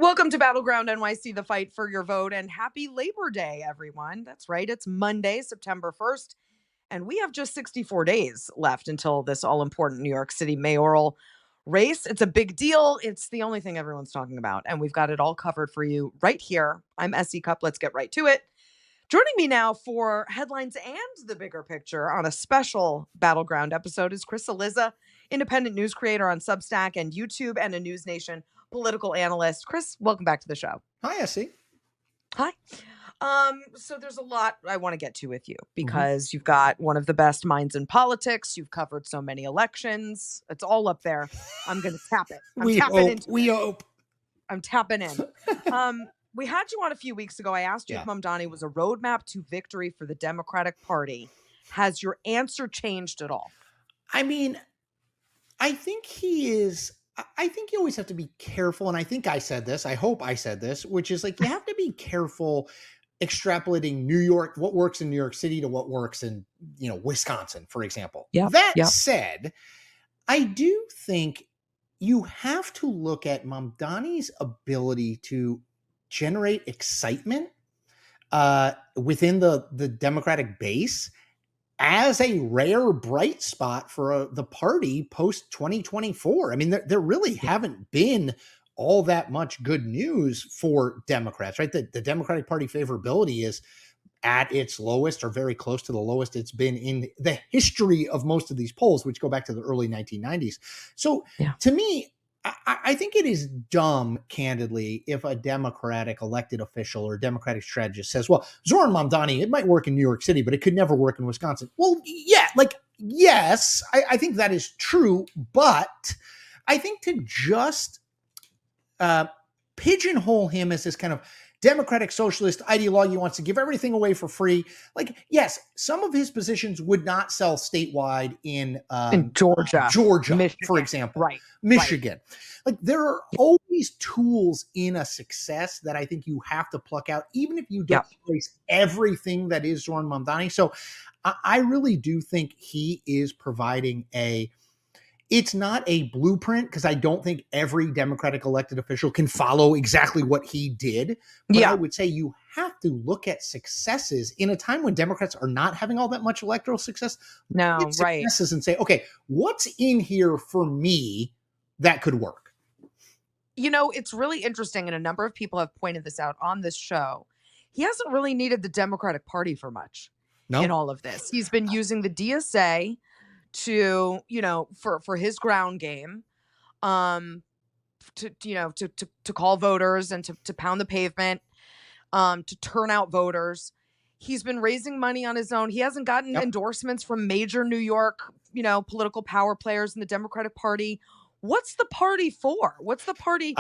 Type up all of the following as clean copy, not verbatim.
Welcome to Battleground NYC, the fight for your vote, and happy Labor Day, everyone. That's right, it's Monday, September 1st, and we have just 64 days left until this all-important New York City mayoral race. It's a big deal. It's the only thing everyone's talking about, and we've got it all covered for you right here. I'm SC Cupp. Let's get right to it. Joining me now for headlines and the bigger picture on a special Battleground episode is Chris Cillizza, independent news creator on Substack and YouTube and a News Nation political analyst. Chris, welcome back to the show. Hi, Essie. Hi. So there's a lot I want to get to with you because you've got one of the best minds in politics. You've covered so many elections. It's all up there. I'm going to tap it. We hope. I'm tapping in. We had you on a few weeks ago. I asked you if Mamdani was a roadmap to victory for the Democratic Party. Has your answer changed at all? I mean, I think he is. I think you always have to be careful. And I think I said this. I hope I said this, which is like you have to be careful extrapolating New York, what works in New York City to what works in, Wisconsin, for example. That said, I do think you have to look at Mamdani's ability to generate excitement within the Democratic base as a rare bright spot for the party post 2024. I mean, there really haven't been all that much good news for Democrats, right? The Democratic Party favorability is at its lowest or very close to the lowest it's been in the history of most of these polls, which go back to the early 1990s. So to me, I think it is dumb, candidly, if a Democratic elected official or Democratic strategist says, well, Zohran Mamdani, it might work in New York City, but it could never work in Wisconsin. Well, yes, I think that is true. But I think to just pigeonhole him as this kind of Democratic socialist ideologue wants to give everything away for free. Like, yes, some of his positions would not sell statewide in Georgia, Michigan, for example, Michigan. Like, there are always tools in a success that I think you have to pluck out, even if you don't place everything that is Zohran Mamdani. So I really do think he is providing it's not a blueprint, because I don't think every Democratic elected official can follow exactly what he did. But I would say you have to look at successes in a time when Democrats are not having all that much electoral success. Successes and say, okay, what's in here for me that could work? It's really interesting, and a number of people have pointed this out on this show. He hasn't really needed the Democratic Party for much in all of this. He's been using the DSA to, for his ground game, to call voters and to pound the pavement, to turn out voters. He's been raising money on his own. He hasn't gotten endorsements from major New York, political power players in the Democratic Party. What's the party for? What's the party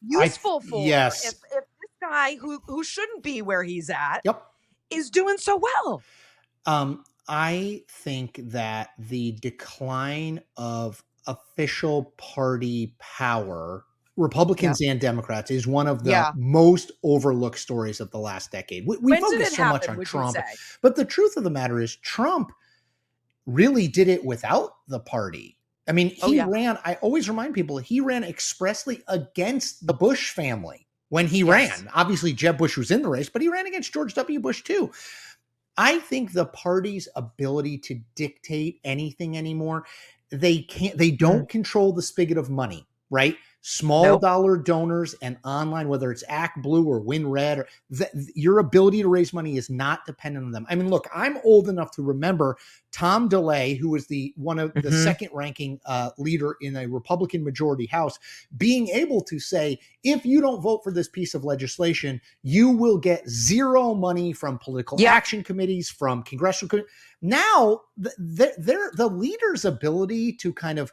useful for? Yes. If this guy who shouldn't be where he's at is doing so well. I think that the decline of official party power, Republicans and Democrats, is one of the most overlooked stories of the last decade. We focus so much on Trump, but the truth of the matter is Trump really did it without the party. I mean, he ran, I always remind people, he ran expressly against the Bush family when he ran. Obviously, Jeb Bush was in the race, but he ran against George W. Bush too. I think the party's ability to dictate anything anymore, they don't control the spigot of money, right? Small dollar donors and online, whether it's Act Blue or Win Red, or your ability to raise money is not dependent on them. I mean, look, I'm old enough to remember Tom DeLay, who was one of the second ranking leader in a Republican majority House, being able to say, if you don't vote for this piece of legislation, you will get zero money from political action committees, from congressional committees. Now, the leader's ability to kind of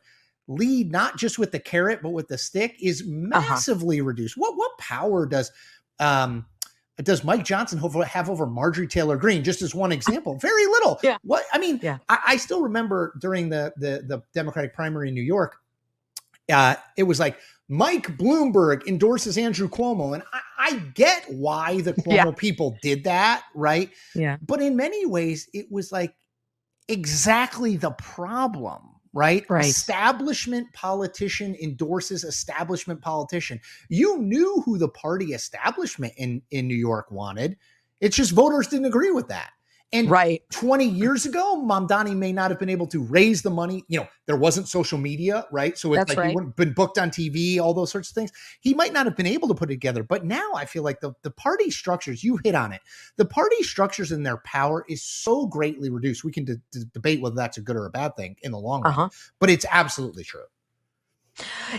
lead not just with the carrot but with the stick is massively reduced. What power does Mike Johnson have over Marjorie Taylor Greene, just as one example? Very little. What I mean, I still remember during the Democratic primary in New York, it was like Mike Bloomberg endorses Andrew Cuomo, and I get why the Cuomo people did that, right? But in many ways, it was like exactly the problem. right? Right. Establishment politician endorses establishment politician. You knew who the party establishment in New York wanted. It's just voters didn't agree with that. And right. 20 years ago, Mamdani may not have been able to raise the money. You know, there wasn't social media, right? So it's That's like right. he wouldn't been booked on TV, all those sorts of things. He might not have been able to put it together. But now I feel like the party structures, you hit on it. The party structures and their power is so greatly reduced. We can debate whether that's a good or a bad thing in the long run, but it's absolutely true.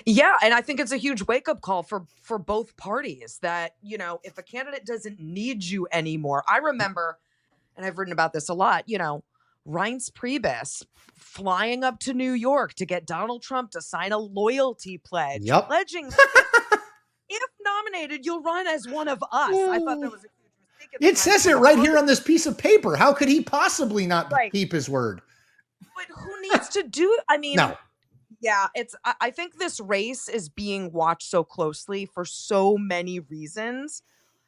Yeah, and I think it's a huge wake-up call for both parties that, you know, if a candidate doesn't need you anymore. I remember, and I've written about this a lot, you know, Reince Priebus flying up to New York to get Donald Trump to sign a loyalty pledge, pledging if nominated, you'll run as one of us. I thought that was a huge mistake. It says it right here on this piece of paper. How could he possibly not keep his word? But who needs to do it? I mean, no. Yeah, I think this race is being watched so closely for so many reasons.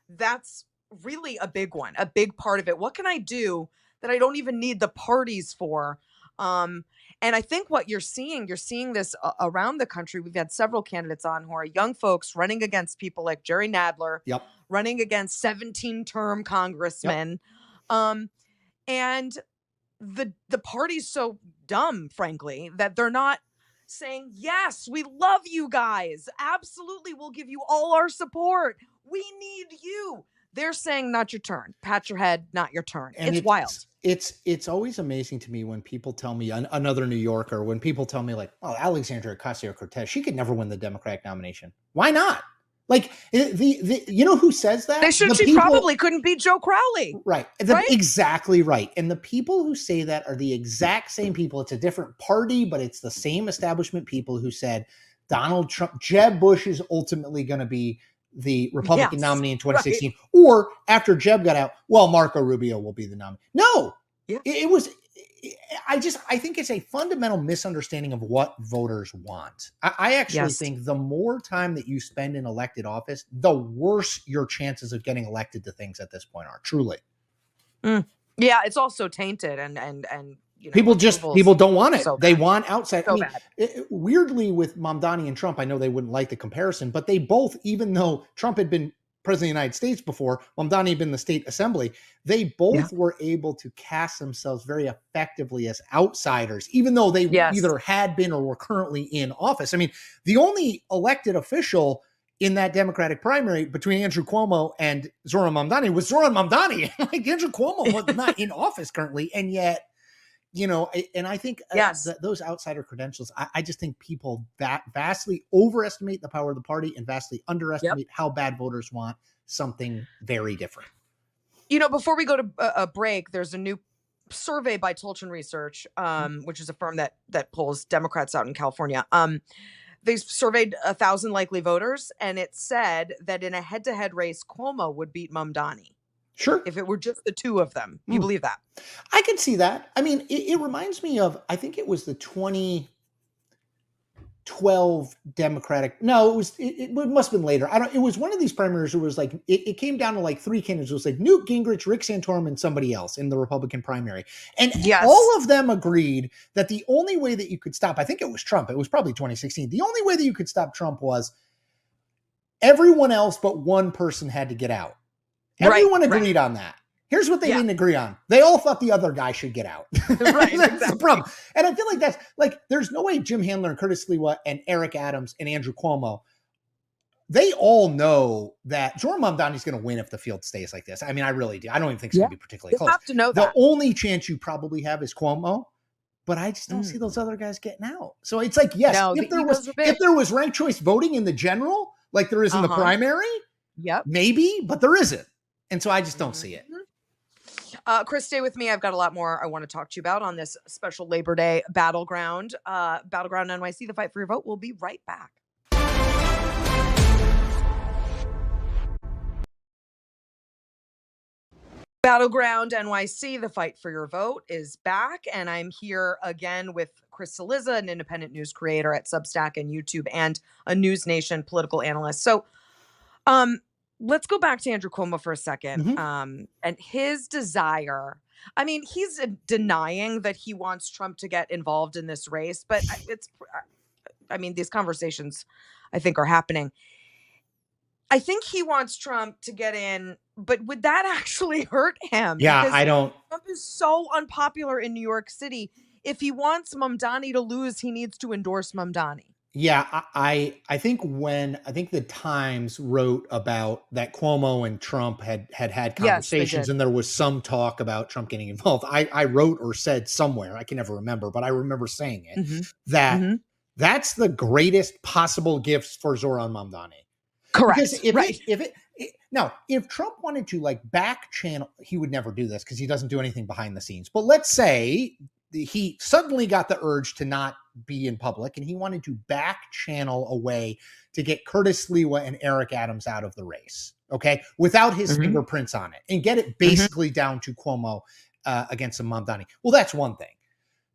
That's really a big one, a big part of it. What can I do that I don't even need the parties for? And I think what you're seeing this around the country. We've had several candidates on who are young folks running against people like Jerry Nadler, running against 17-term congressmen. And the party's so dumb, frankly, that they're not saying, yes, we love you guys. Absolutely. We'll give you all our support. We need you. They're saying, not your turn. Pat your head, not your turn. And it's wild. It's always amazing to me when people tell me, another New Yorker, when people tell me like, oh, Alexandria Ocasio-Cortez, she could never win the Democratic nomination. Why not? Like you know who says that? She probably couldn't beat Joe Crowley. Right. Exactly right. And the people who say that are the exact same people. It's a different party, but it's the same establishment people who said Donald Trump, Jeb Bush is ultimately going to be the Republican nominee in 2016. Or after Jeb got out, well, Marco Rubio will be the nominee. No, it was. I think it's a fundamental misunderstanding of what voters want. I actually think the more time that you spend in elected office, the worse your chances of getting elected to things at this point are. Truly. Yeah, it's also tainted and you know, people don't want it. They want outside. So weirdly with Mamdani and Trump, I know they wouldn't like the comparison, but they both, even though Trump had been president of the United States before, Mamdani had been in the state assembly, they both were able to cast themselves very effectively as outsiders, even though they either had been or were currently in office. I mean, the only elected official in that Democratic primary between Andrew Cuomo and Zohran Mamdani was Zohran Mamdani. Like Andrew Cuomo was not in office currently, and yet, you know, and I think those outsider credentials, I just think people vastly overestimate the power of the party and vastly underestimate how bad voters want something very different. You know, before we go to a break, there's a new survey by Tolchin Research, which is a firm that polls Democrats out in California. They surveyed 1,000 likely voters, and it said that in a head-to-head race, Cuomo would beat Mamdani. Sure. If it were just the two of them. You believe that? I can see that. I mean, it reminds me of, I think it was the 2012 Democratic. No, it must have been later. It was one of these primaries where it was like, it came down to like three candidates. It was like Newt Gingrich, Rick Santorum, and somebody else in the Republican primary. And all of them agreed that the only way that you could stop, I think it was Trump. It was probably 2016. The only way that you could stop Trump was everyone else but one person had to get out. Everyone agreed on that. Here's what they didn't agree on. They all thought the other guy should get out. Right. That's the problem. And I feel like that's like, there's no way Jim Handler and Curtis Sliwa and Eric Adams and Andrew Cuomo, they all know that Zohran Mamdani is going to win if the field stays like this. I mean, I really do. I don't even think it's going to be particularly close. You have to know the only chance you probably have is Cuomo, but I just don't see those other guys getting out. So it's like, yes, if there was ranked choice voting in the general, like there is in the primary, maybe, but there isn't. And so I just don't see it. Chris, stay with me. I've got a lot more I want to talk to you about on this special Labor Day Battleground. Battleground NYC, the fight for your vote. We'll be right back. Battleground NYC, the fight for your vote is back. And I'm here again with Chris Cillizza, an independent news creator at Substack and YouTube and a News Nation political analyst. So, let's go back to Andrew Cuomo for a second, and his desire. I mean, he's denying that he wants Trump to get involved in this race, but I mean, these conversations I think are happening. I think he wants Trump to get in, but would that actually hurt him? Yeah, Because I don't. Trump is so unpopular in New York City. If he wants Mamdani to lose, he needs to endorse Mamdani. Yeah, I think the Times wrote about that Cuomo and Trump had Yes, they conversations, did. and there was some talk about Trump getting involved. I wrote or said somewhere, I can never remember, but I remember saying it, Mm-hmm. that Mm-hmm. that's the greatest possible gifts for Zohran Mamdani. Because Correct. Right. now, if Trump wanted to like back channel, he would never do this because he doesn't do anything behind the scenes. But let's say he suddenly got the urge to not be in public and he wanted to back channel a way to get Curtis Sliwa and Eric Adams out of the race, okay, without his Mm-hmm. fingerprints on it, and get it basically down to Cuomo against some Mamdani. Well, that's one thing.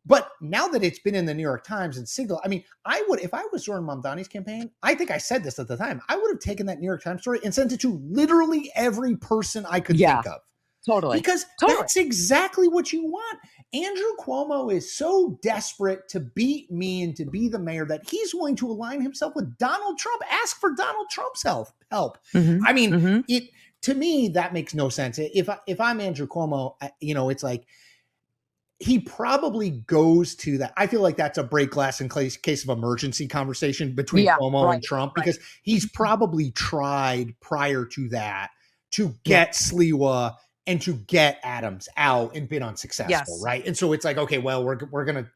But now that it's been in the New York Times and Signal, I mean, I would, if I was Zohran Mamdani's campaign, I think I said this at the time, I would have taken that New York Times story and sent it to literally every person I could think of. Totally. Because that's exactly what you want. Andrew Cuomo is so desperate to beat me and to be the mayor that he's willing to align himself with Donald Trump, ask for Donald Trump's help. Mm-hmm. I mean, mm-hmm. To me, that makes no sense. If I'm Andrew Cuomo, it's like, he probably goes to that. I feel like that's a break glass in case of emergency conversation between Cuomo and Trump, because he's probably tried prior to that to get Sliwa and to get Adams out and been unsuccessful, right? And so it's like, okay, well, we're gonna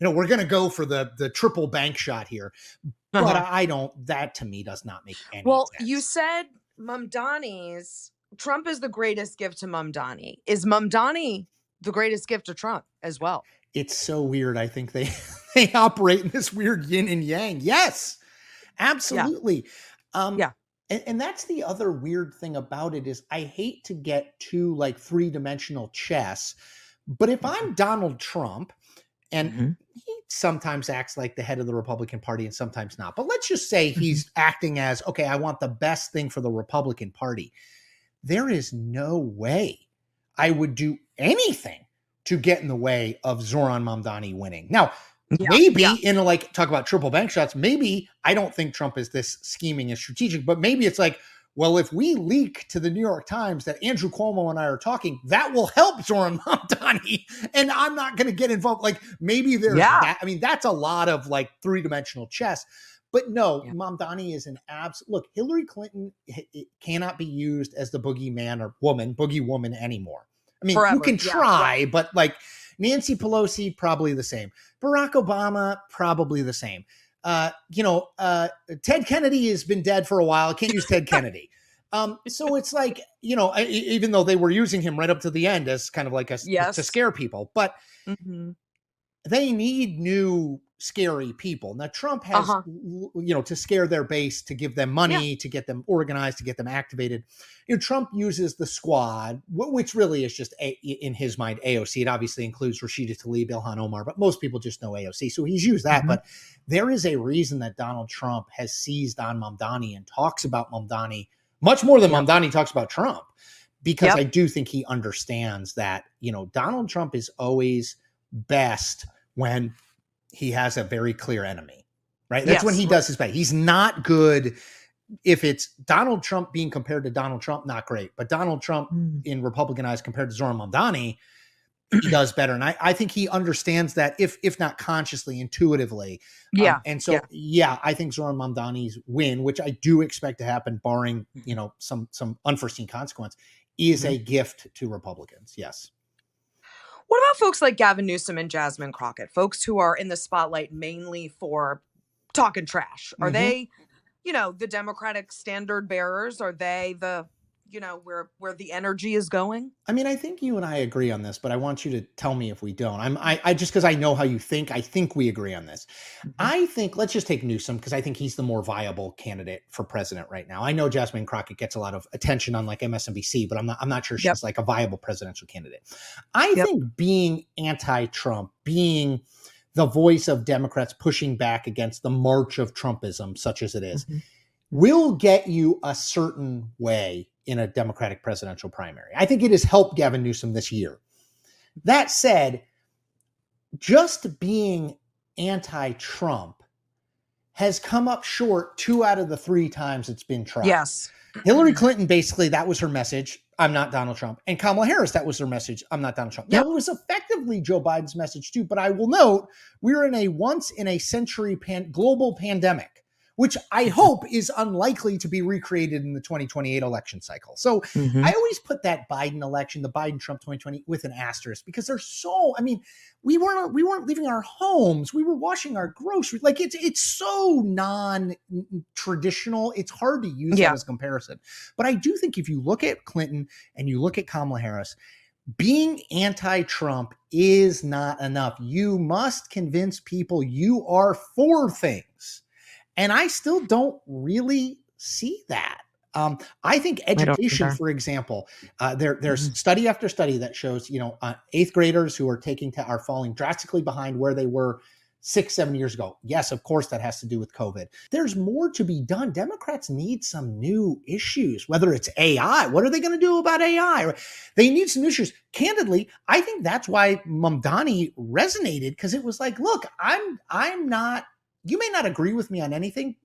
we're gonna go for the triple bank shot here, but I don't. That to me does not make any sense. Well, you said Trump is the greatest gift to Mamdani. Is Mamdani the greatest gift to Trump as well? It's so weird. I think they operate in this weird yin and yang. Yes, absolutely. And that's the other weird thing about it is I hate to get too like three-dimensional chess, but if I'm Donald Trump, and he sometimes acts like the head of the Republican Party and sometimes not, but let's just say he's acting as, okay, I want the best thing for the Republican Party. There is no way I would do anything to get in the way of Zohran Mamdani winning. Now, maybe in like talk about triple bank shots, maybe I don't think Trump is this scheming and strategic, but maybe it's like, well, if we leak to the New York Times that Andrew Cuomo and I are talking, that will help Zohran Mamdani, and I'm not going to get involved. Like maybe there's that. I mean, that's a lot of like three-dimensional chess. But no, Mamdani is an look, Hillary Clinton cannot be used as the boogeyman or boogie woman anymon I mean, you can try, but like Nancy Pelosi, probably the same. Barack Obama, probably the same. Ted Kennedy has been dead for a while. I can't use Ted Kennedy. So it's like, even though they were using him right up to the end as kind of like to scare people, but they need new scary people. Now Trump has, to scare their base, to give them money, to get them organized, to get them activated. Trump uses the squad, which really is just in his mind, AOC. It obviously includes Rashida Tlaib, Ilhan Omar, but most people just know AOC. So he's used that, but there is a reason that Donald Trump has seized on Mamdani and talks about Mamdani much more than Mamdani talks about Trump, because I do think he understands that, Donald Trump is always best when he has a very clear enemy, right? That's when he does his best. He's not good if it's Donald Trump being compared to Donald Trump, not great. But Donald Trump in Republican eyes compared to Zohran Mamdani, he does better. And I think he understands that, if not consciously, intuitively. And so, I think Zohran Mamdani's win, which I do expect to happen, barring, some unforeseen consequence, is a gift to Republicans. Yes. What about folks like Gavin Newsom and Jasmine Crockett, folks who are in the spotlight mainly for talking trash? Are they, the Democratic standard bearers? Are they the, where the energy is going? I mean, I think you and I agree on this, but I want you to tell me if we don't. I just because I know how you think, I think we agree on this. I think let's just take Newsom, because I think he's the more viable candidate for president right now. I know Jasmine Crockett gets a lot of attention on like MSNBC, but I'm not sure she's like a viable presidential candidate. I think being anti-Trump, being the voice of Democrats pushing back against the march of Trumpism, such as it is, will get you a certain way in a Democratic presidential primary. I think it has helped Gavin Newsom this year. That said, just being anti-Trump has come up short 2 out of the 3 times it's been tried. Yes. Hillary Clinton, basically, that was her message. I'm not Donald Trump. And Kamala Harris, that was her message. I'm not Donald Trump. Now, it was effectively Joe Biden's message too, but I will note we're in a once-in-a-century global pandemic, which I hope is unlikely to be recreated in the 2028 election cycle. So I always put that Biden election, the Biden-Trump 2020, with an asterisk because they're so, I mean, we weren't leaving our homes. We were washing our groceries. Like it's so non-traditional. It's hard to use that as a comparison. But I do think if you look at Clinton and you look at Kamala Harris, being anti-Trump is not enough. You must convince people you are for things. And I still don't really see that. I think education, for example, there's study after study that shows, 8th graders who are falling drastically behind where they were 6-7 years ago. Yes, of course, that has to do with COVID. There's more to be done. Democrats need some new issues, whether it's AI. What are they going to do about AI? They need some issues. Candidly, I think that's why Mamdani resonated, because it was like, look, I'm not, you may not agree with me on everything,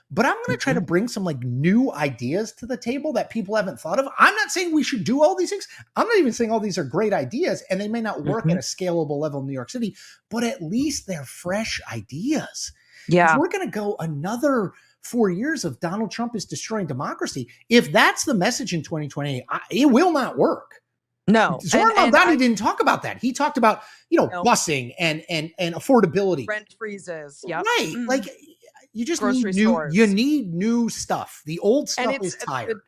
but I'm going to try to bring some like new ideas to the table that people haven't thought of. I'm not saying we should do all these things. I'm not even saying all these are great ideas and they may not work at a scalable level in New York City, but at least they're fresh ideas. Yeah. If we're going to go another 4 years of Donald Trump is destroying democracy, if that's the message in 2028, it will not work. No. Zohran Mamdani didn't talk about that. He talked about, busing and affordability. Rent freezes. Yep. Right. Like you just need new stuff. The old stuff is tired.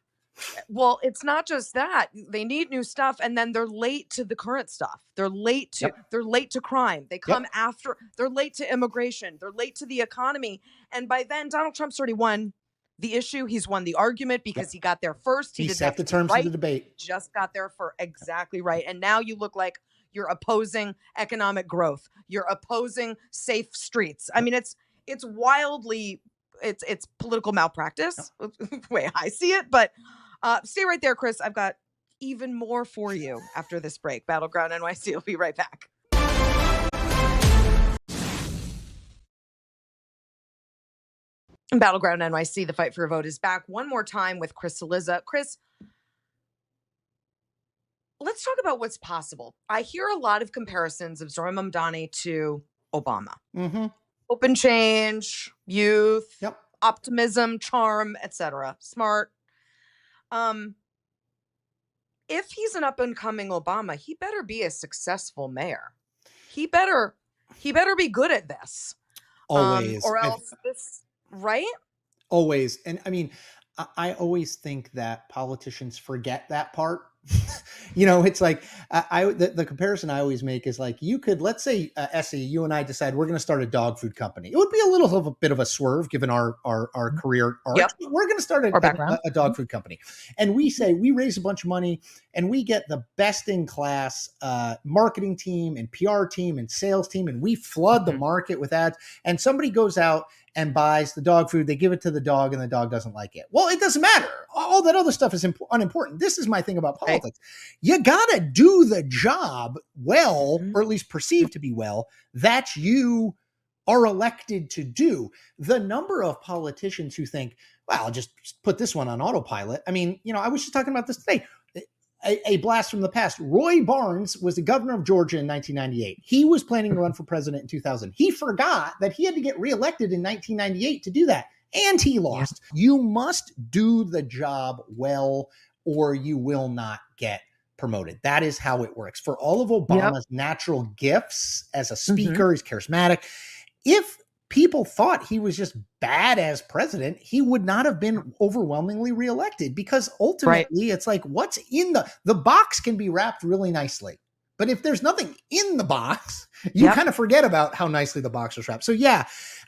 Well, it's not just that. They need new stuff, and then they're late to the current stuff. They're late to crime. They come after. They're late to immigration. They're late to the economy. And by then, Donald Trump's already won the issue. He's won the argument because he got there first. He set the terms of the debate. Just got there for exactly right. And now you look like you're opposing economic growth. You're opposing safe streets. I mean, it's wildly, it's political malpractice, the way I see it. But stay right there, Chris. I've got even more for you after this break. Battleground NYC will be right back. Battleground NYC, the fight for your vote is back one more time with Chris Cillizza. Chris, let's talk about what's possible. I hear a lot of comparisons of Zohran Mamdani to Obama. Open change, youth, optimism, charm, etc. Smart. If he's an up-and-coming Obama, he better be a successful mayor. He better be good at this. Always. Or else this... Right? Always. And I mean, I always think that politicians forget that part. It's like the comparison I always make is like, you could, let's say, Essie, you and I decide we're going to start a dog food company. It would be a little of a bit of a swerve given our career arc. Yep. We're going to start a dog food company. And we say we raise a bunch of money and we get the best in class marketing team and PR team and sales team. And we flood the market with ads. And somebody goes out and buys the dog food, they give it to the dog and the dog doesn't like it. Well, it doesn't matter. All that other stuff is unimportant. This is my thing about politics. You got to do the job well, or at least perceived to be well, that you are elected to do. The number of politicians who think, well, I'll just put this one on autopilot. I mean, I was just talking about this today. A blast from the past. Roy Barnes was the governor of Georgia in 1998. He was planning to run for president in 2000. He forgot that he had to get reelected in 1998 to do that. And he lost. Yeah. You must do the job well, or you will not get promoted. That is how it works. For all of Obama's natural gifts as a speaker, he's charismatic. If people thought he was just bad as president, he would not have been overwhelmingly reelected, because ultimately it's like, what's in the box can be wrapped really nicely. But if there's nothing in the box, you kind of forget about how nicely the box was wrapped. So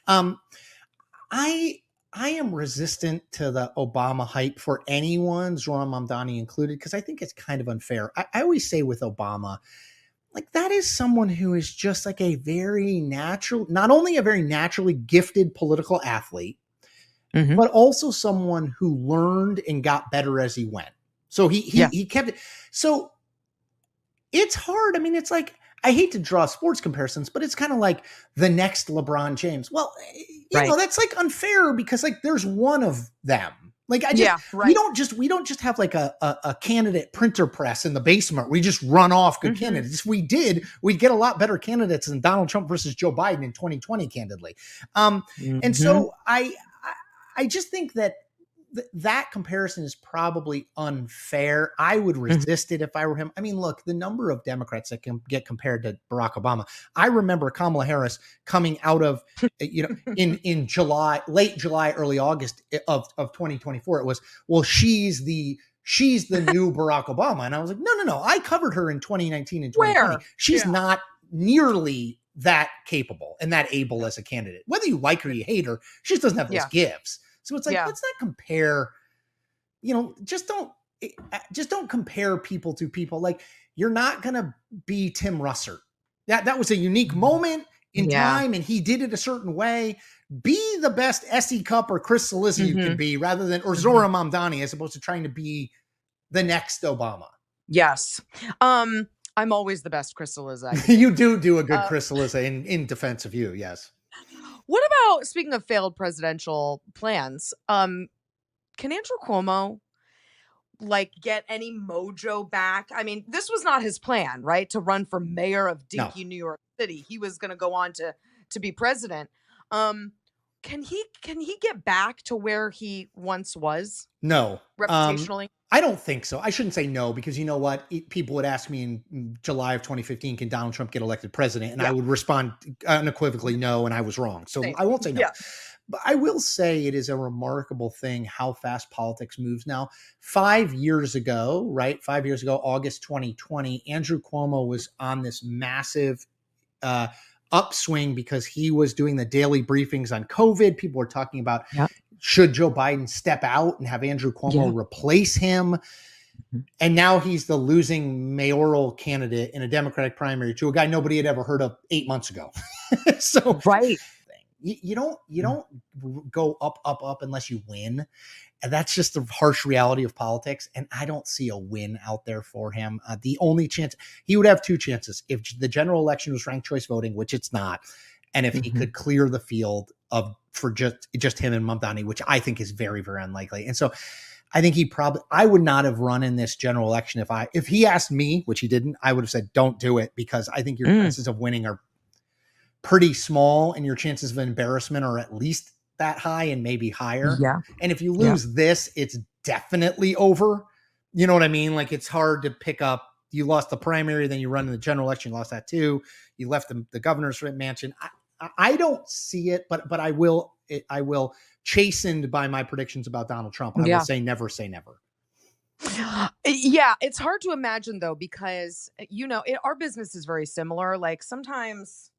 I am resistant to the Obama hype for anyone, Zohran Mamdani included, because I think it's kind of unfair. I always say with Obama, like, that is someone who is just like a very natural, not only a very naturally gifted political athlete, but also someone who learned and got better as he went. So he kept it. So it's hard. I mean, it's like, I hate to draw sports comparisons, but it's kind of like the next LeBron James. Well, that's like unfair because like there's one of them. Like we don't just have like a candidate printer press in the basement. We just run off good candidates. If we did, we'd get a lot better candidates than Donald Trump versus Joe Biden in 2020, candidly. And so I just think that that comparison is probably unfair. I would resist it if I were him. I mean, look, the number of Democrats that can get compared to Barack Obama. I remember Kamala Harris coming out of, in July, late July, early August of 2024. It was, well, she's the new Barack Obama. And I was like, no. I covered her in 2019 and 2020. She's not nearly that capable and that able as a candidate. Whether you like her or you hate her, she just doesn't have those gifts. So it's like, let's not compare, just don't compare people to people. Like, you're not going to be Tim Russert. That was a unique moment in time and he did it a certain way. Be the best S.E. Cupp or Chris Cillizza you can be or Zohran Mamdani as opposed to trying to be the next Obama. Yes. I'm always the best Chris Cillizza. You do a good Chris Cillizza in defense of you. Yes. What about, speaking of failed presidential plans, can Andrew Cuomo get any mojo back? I mean, this was not his plan, right? To run for mayor of dinky New York City. He was going to go on to be president. Can he get back to where he once was? No. Reputationally? I don't think so. I shouldn't say no, because you know what? People would ask me in July of 2015, can Donald Trump get elected president? And I would respond unequivocally no, and I was wrong. So I won't say no. Yeah. But I will say it is a remarkable thing how fast politics moves now. 5 years ago, August 2020, Andrew Cuomo was on this massive upswing because he was doing the daily briefings on COVID. People were talking about should Joe Biden step out and have Andrew Cuomo replace him? And now he's the losing mayoral candidate in a Democratic primary to a guy nobody had ever heard of 8 months ago. So you don't go up unless you win. And that's just the harsh reality of politics. And I don't see a win out there for him. The only chance he would have two chances if the general election was ranked choice voting, which it's not. And if he could clear the field for just him and Mamdani, which I think is very, very unlikely. And so I think I would not have run in this general election if he asked me, which he didn't. I would have said, don't do it, because I think your chances of winning are pretty small and your chances of embarrassment are at least that high and maybe higher. Yeah. And if you lose this, it's definitely over. You know what I mean? Like, it's hard to pick up. You lost the primary, then you run in the general election, you lost that too. You left the governor's mansion. I don't see it, but I will chastened by my predictions about Donald Trump. I will say never say never. Yeah, it's hard to imagine though, because our business is very similar. Like, sometimes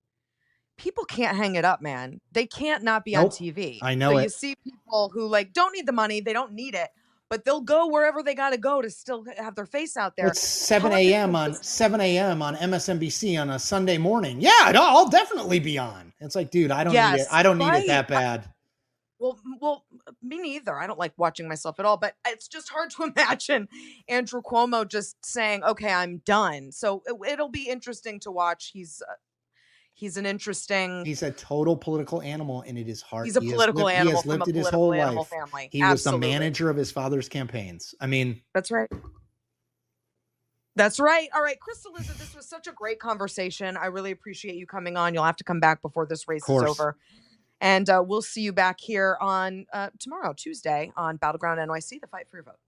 people can't hang it up, man. They can't not be on TV. I know. So you see people who don't need the money, they don't need it, but they'll go wherever they got to go to still have their face out there. It's 7 a.m. on MSNBC on a Sunday morning. Yeah, I'll definitely be on. It's like, dude, I don't need it. I don't need it that bad. Well, me neither. I don't like watching myself at all, but it's just hard to imagine Andrew Cuomo just saying, okay, I'm done. So it'll be interesting to watch. He's a total political animal, and it is hard. He's a political animal. He has lived it his whole life. Family. He was the manager of his father's campaigns. I mean, that's right. That's right. All right, Chris Cillizza, this was such a great conversation. I really appreciate you coming on. You'll have to come back before this race is over. And we'll see you back here on tomorrow, Tuesday, on Battleground NYC, the fight for your vote.